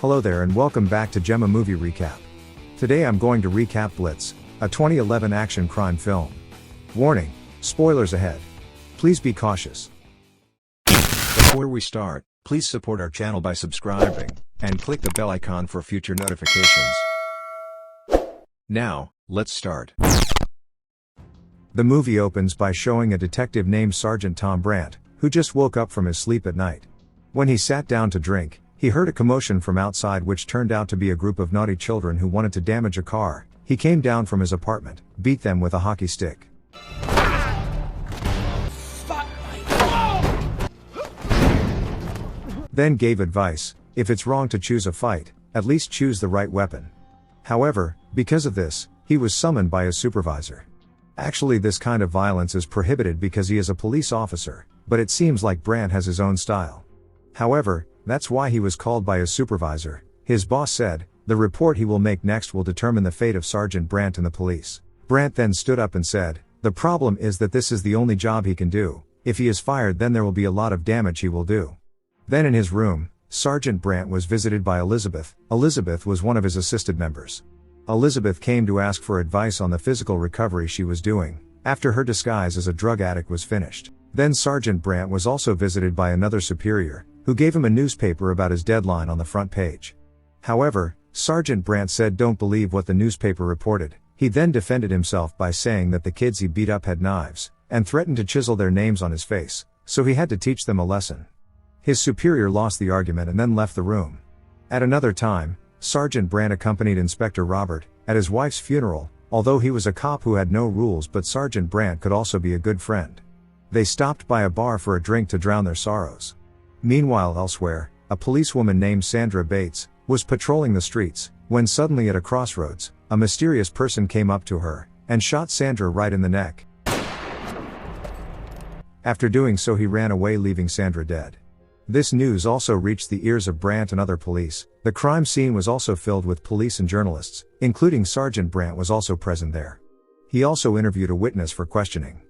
Hello there and welcome back to Gemma Movie Recap. Today I'm going to recap Blitz, a 2011 action crime film. Warning, spoilers ahead. Please be cautious. Before we start, please support our channel by subscribing, and click the bell icon for future notifications. Now, let's start. The movie opens by showing a detective named Sergeant Tom Brant, who just woke up from his sleep at night. When he sat down to drink, he heard a commotion from outside which turned out to be a group of naughty children who wanted to damage a car. He came down from his apartment, beat them with a hockey stick. Then gave advice, if it's wrong to choose a fight, at least choose the right weapon. However, because of this, he was summoned by his supervisor. Actually, this kind of violence is prohibited because he is a police officer, but it seems like Brant has his own style. However, that's why he was called by his supervisor. His boss said, the report he will make next will determine the fate of Sergeant Brant and the police. Brant then stood up and said, the problem is that this is the only job he can do. If he is fired, then there will be a lot of damage he will do. Then in his room, Sergeant Brant was visited by Elizabeth. Elizabeth was one of his assisted members. Elizabeth came to ask for advice on the physical recovery she was doing, after her disguise as a drug addict was finished. Then Sergeant Brant was also visited by another superior, who gave him a newspaper about his deadline on the front page. However, Sergeant Brant said don't believe what the newspaper reported. He then defended himself by saying that the kids he beat up had knives, and threatened to chisel their names on his face, so he had to teach them a lesson. His superior lost the argument and then left the room. At another time, Sergeant Brant accompanied Inspector Robert at his wife's funeral. Although he was a cop who had no rules, but Sergeant Brant could also be a good friend. They stopped by a bar for a drink to drown their sorrows. Meanwhile, elsewhere, a policewoman named Sandra Bates was patrolling the streets, when suddenly at a crossroads, a mysterious person came up to her and shot Sandra right in the neck. After doing so, he ran away, leaving Sandra dead. This news also reached the ears of Brant and other police. The crime scene was also filled with police and journalists, including Sergeant Brant was also present there. He also interviewed a witness for questioning.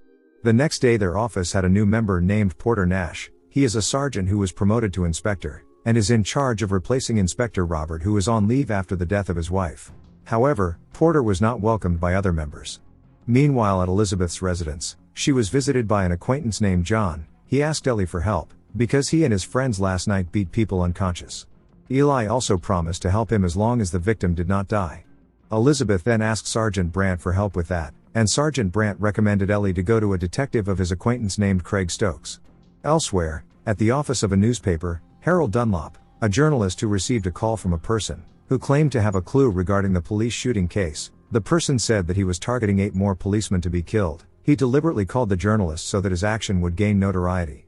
The next day, their office had a new member named Porter Nash. He is a sergeant who was promoted to inspector, and is in charge of replacing Inspector Robert, who was on leave after the death of his wife. However, Porter was not welcomed by other members. Meanwhile, at Elizabeth's residence, she was visited by an acquaintance named John. He asked Ellie for help, because he and his friends last night beat people unconscious. Eli also promised to help him as long as the victim did not die. Elizabeth then asked Sergeant Brant for help with that, and Sergeant Brant recommended Ellie to go to a detective of his acquaintance named Craig Stokes. Elsewhere, at the office of a newspaper, Harold Dunlop, a journalist who received a call from a person who claimed to have a clue regarding the police shooting case. The person said that he was targeting 8 more policemen to be killed. He deliberately called the journalist so that his action would gain notoriety.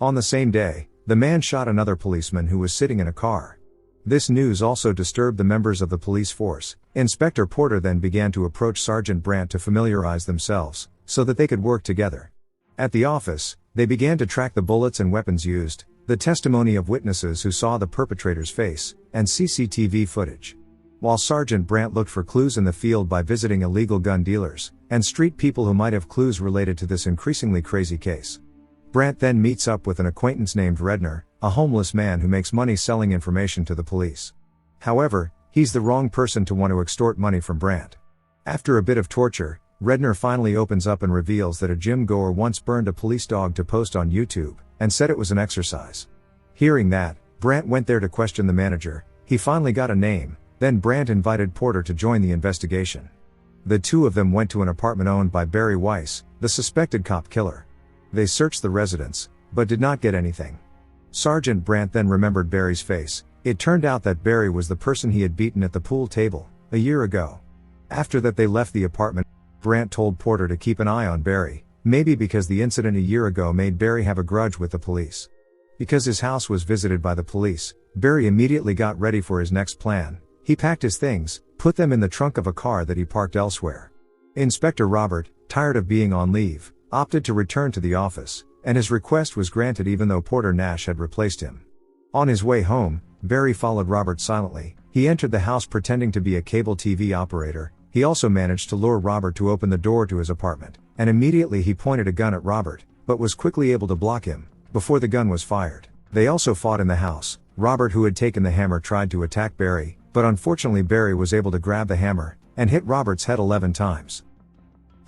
On the same day, the man shot another policeman who was sitting in a car. This news also disturbed the members of the police force. Inspector Porter then began to approach Sergeant Brant to familiarize themselves, so that they could work together. At the office, they began to track the bullets and weapons used, the testimony of witnesses who saw the perpetrator's face, and CCTV footage. While Sergeant Brant looked for clues in the field by visiting illegal gun dealers, and street people who might have clues related to this increasingly crazy case. Brant then meets up with an acquaintance named Redner, a homeless man who makes money selling information to the police. However, he's the wrong person to want to extort money from Brant. After a bit of torture, Redner finally opens up and reveals that a gym goer once burned a police dog to post on YouTube, and said it was an exercise. Hearing that, Brant went there to question the manager. He finally got a name. Then Brant invited Porter to join the investigation. The two of them went to an apartment owned by Barry Weiss, the suspected cop killer. They searched the residence, but did not get anything. Sergeant Brant then remembered Barry's face. It turned out that Barry was the person he had beaten at the pool table a year ago. After that, they left the apartment. Brant told Porter to keep an eye on Barry, maybe because the incident a year ago made Barry have a grudge with the police. Because his house was visited by the police, Barry immediately got ready for his next plan. He packed his things, put them in the trunk of a car that he parked elsewhere. Inspector Robert, tired of being on leave, opted to return to the office, and his request was granted even though Porter Nash had replaced him. On his way home, Barry followed Robert silently. He entered the house pretending to be a cable TV operator. He also managed to lure Robert to open the door to his apartment, and immediately he pointed a gun at Robert, but was quickly able to block him, before the gun was fired. They also fought in the house. Robert, who had taken the hammer, tried to attack Barry, but unfortunately Barry was able to grab the hammer and hit Robert's head 11 times.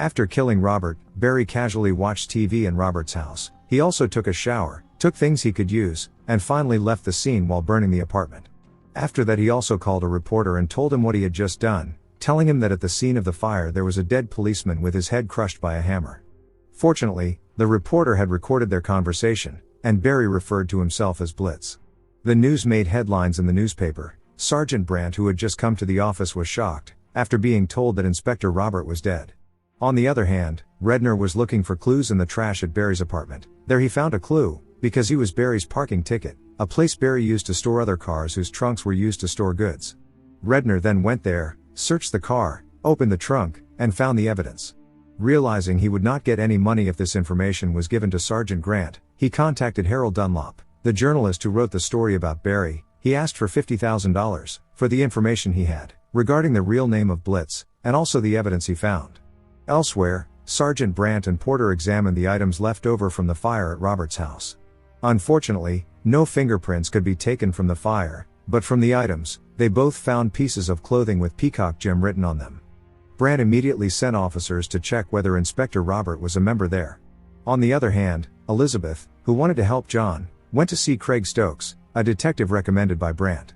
After killing Robert, Barry casually watched TV in Robert's house. He also took a shower, took things he could use, and finally left the scene while burning the apartment. After that, he also called a reporter and told him what he had just done, telling him that at the scene of the fire there was a dead policeman with his head crushed by a hammer. Fortunately, the reporter had recorded their conversation, and Barry referred to himself as Blitz. The news made headlines in the newspaper. Sergeant Brant, who had just come to the office, was shocked after being told that Inspector Robert was dead. On the other hand, Redner was looking for clues in the trash at Barry's apartment. There he found a clue, because he was Barry's parking ticket, a place Barry used to store other cars whose trunks were used to store goods. Redner then went there, searched the car, opened the trunk, and found the evidence. Realizing he would not get any money if this information was given to Sergeant Grant, he contacted Harold Dunlop, the journalist who wrote the story about Barry. He asked for $50,000 for the information he had regarding the real name of Blitz, and also the evidence he found. Elsewhere, Sergeant Brant and Porter examined the items left over from the fire at Robert's house. Unfortunately, no fingerprints could be taken from the fire, but from the items, they both found pieces of clothing with Peacock Gym written on them. Brant immediately sent officers to check whether Inspector Robert was a member there. On the other hand, Elizabeth, who wanted to help John, went to see Craig Stokes, a detective recommended by Brant.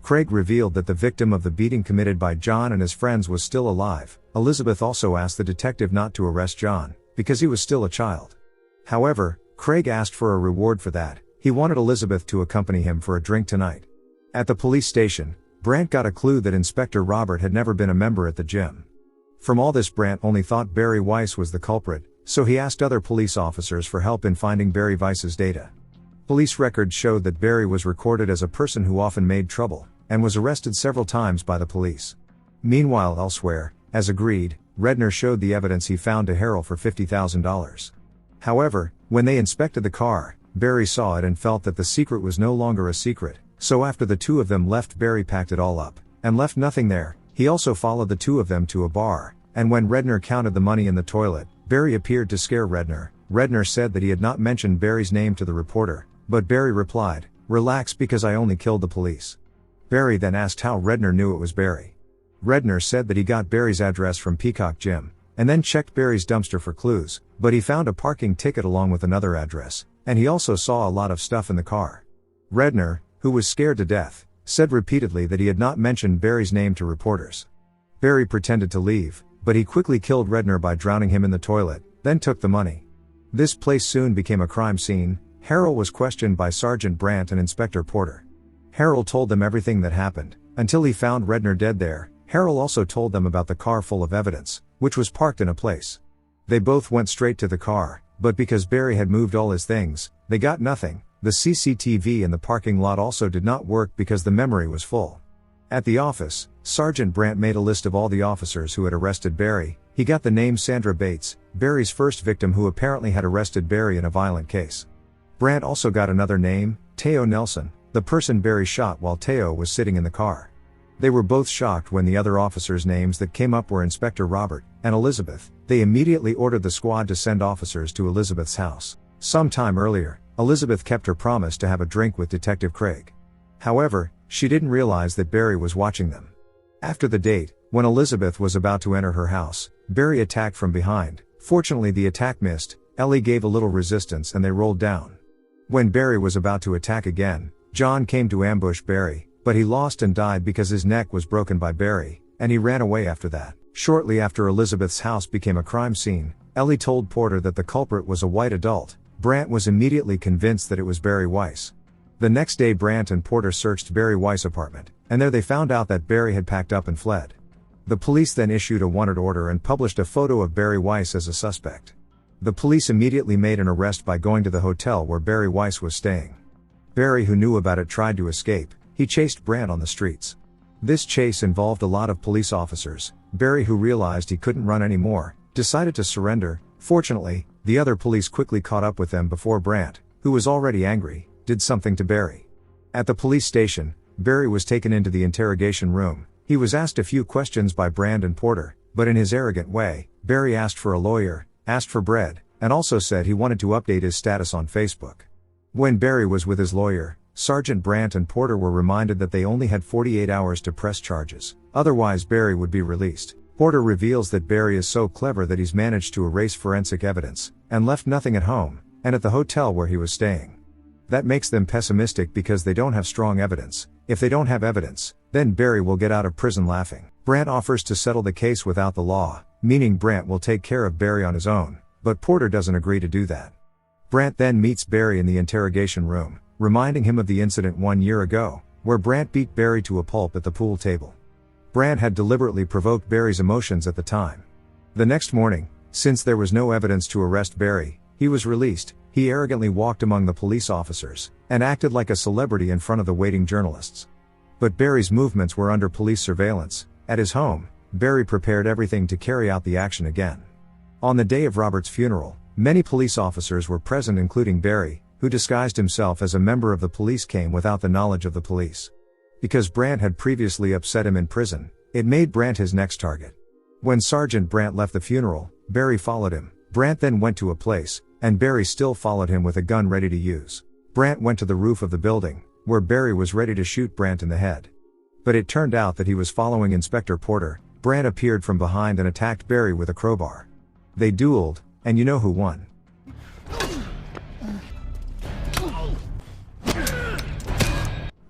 Craig revealed that the victim of the beating committed by John and his friends was still alive. Elizabeth also asked the detective not to arrest John, because he was still a child. However, Craig asked for a reward for that. He wanted Elizabeth to accompany him for a drink tonight. At the police station, Brant got a clue that Inspector Robert had never been a member at the gym. From all this, Brant only thought Barry Weiss was the culprit, so he asked other police officers for help in finding Barry Weiss's data. Police records showed that Barry was recorded as a person who often made trouble, and was arrested several times by the police. Meanwhile, elsewhere, as agreed, Redner showed the evidence he found to Harold for $50,000. However, when they inspected the car, Barry saw it and felt that the secret was no longer a secret, so after the two of them left, Barry packed it all up, and left nothing there. He also followed the two of them to a bar, and when Redner counted the money in the toilet, Barry appeared to scare Redner. Redner said that he had not mentioned Barry's name to the reporter, but Barry replied, "Relax, because I only killed the police." Barry then asked how Redner knew it was Barry. Redner said that he got Barry's address from Peacock Gym, and then checked Barry's dumpster for clues, but he found a parking ticket along with another address, and he also saw a lot of stuff in the car. Redner, who was scared to death, said repeatedly that he had not mentioned Barry's name to reporters. Barry pretended to leave, but he quickly killed Redner by drowning him in the toilet, then took the money. This place soon became a crime scene. Harold was questioned by Sergeant Brant and Inspector Porter. Harold told them everything that happened, until he found Redner dead there. Harold also told them about the car full of evidence, which was parked in a place. They both went straight to the car, but because Barry had moved all his things, they got nothing. The CCTV in the parking lot also did not work because the memory was full. At the office, Sergeant Brant made a list of all the officers who had arrested Barry. He got the name Sandra Bates, Barry's first victim, who apparently had arrested Barry in a violent case. Brant also got another name, Teo Nelson, the person Barry shot while Teo was sitting in the car. They were both shocked when the other officers' names that came up were Inspector Robert and Elizabeth. They immediately ordered the squad to send officers to Elizabeth's house. Some time earlier, Elizabeth kept her promise to have a drink with Detective Craig. However, she didn't realize that Barry was watching them. After the date, when Elizabeth was about to enter her house, Barry attacked from behind. Fortunately, the attack missed. Ellie gave a little resistance and they rolled down. When Barry was about to attack again, John came to ambush Barry, but he lost and died because his neck was broken by Barry, and he ran away after that. Shortly after Elizabeth's house became a crime scene, Ellie told Porter that the culprit was a white adult. Brant was immediately convinced that it was Barry Weiss. The next day, Brant and Porter searched Barry Weiss' apartment, and there they found out that Barry had packed up and fled. The police then issued a wanted order and published a photo of Barry Weiss as a suspect. The police immediately made an arrest by going to the hotel where Barry Weiss was staying. Barry, who knew about it, tried to escape. He chased Brant on the streets. This chase involved a lot of police officers. Barry, who realized he couldn't run anymore, decided to surrender. Fortunately, the other police quickly caught up with them before Brant, who was already angry, did something to Barry. At the police station, Barry was taken into the interrogation room. He was asked a few questions by Brant and Porter, but in his arrogant way, Barry asked for a lawyer, asked for bread, and also said he wanted to update his status on Facebook. When Barry was with his lawyer, Sergeant Brant and Porter were reminded that they only had 48 hours to press charges, otherwise Barry would be released. Porter reveals that Barry is so clever that he's managed to erase forensic evidence, and left nothing at home, and at the hotel where he was staying. That makes them pessimistic because they don't have strong evidence. If they don't have evidence, then Barry will get out of prison laughing. Brant offers to settle the case without the law, meaning Brant will take care of Barry on his own, but Porter doesn't agree to do that. Brant then meets Barry in the interrogation room, reminding him of the incident 1 year ago, where Brant beat Barry to a pulp at the pool table. Brant had deliberately provoked Barry's emotions at the time. The next morning, since there was no evidence to arrest Barry, he was released. He arrogantly walked among the police officers, and acted like a celebrity in front of the waiting journalists. But Barry's movements were under police surveillance. At his home, Barry prepared everything to carry out the action again. On the day of Robert's funeral, many police officers were present, including Barry, who disguised himself as a member of the police, came without the knowledge of the police. Because Brant had previously upset him in prison, it made Brant his next target. When Sergeant Brant left the funeral, Barry followed him. Brant then went to a place, and Barry still followed him with a gun ready to use. Brant went to the roof of the building, where Barry was ready to shoot Brant in the head. But it turned out that he was following Inspector Porter. Brant appeared from behind and attacked Barry with a crowbar. They dueled, and you know who won.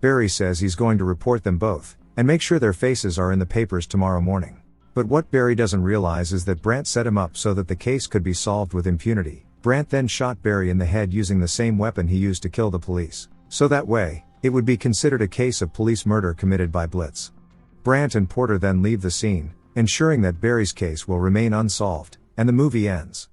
Barry says he's going to report them both, and make sure their faces are in the papers tomorrow morning. But what Barry doesn't realize is that Brant set him up so that the case could be solved with impunity. Brant then shot Barry in the head using the same weapon he used to kill the police. So that way, it would be considered a case of police murder committed by Blitz. Brant and Porter then leave the scene, ensuring that Barry's case will remain unsolved, and the movie ends.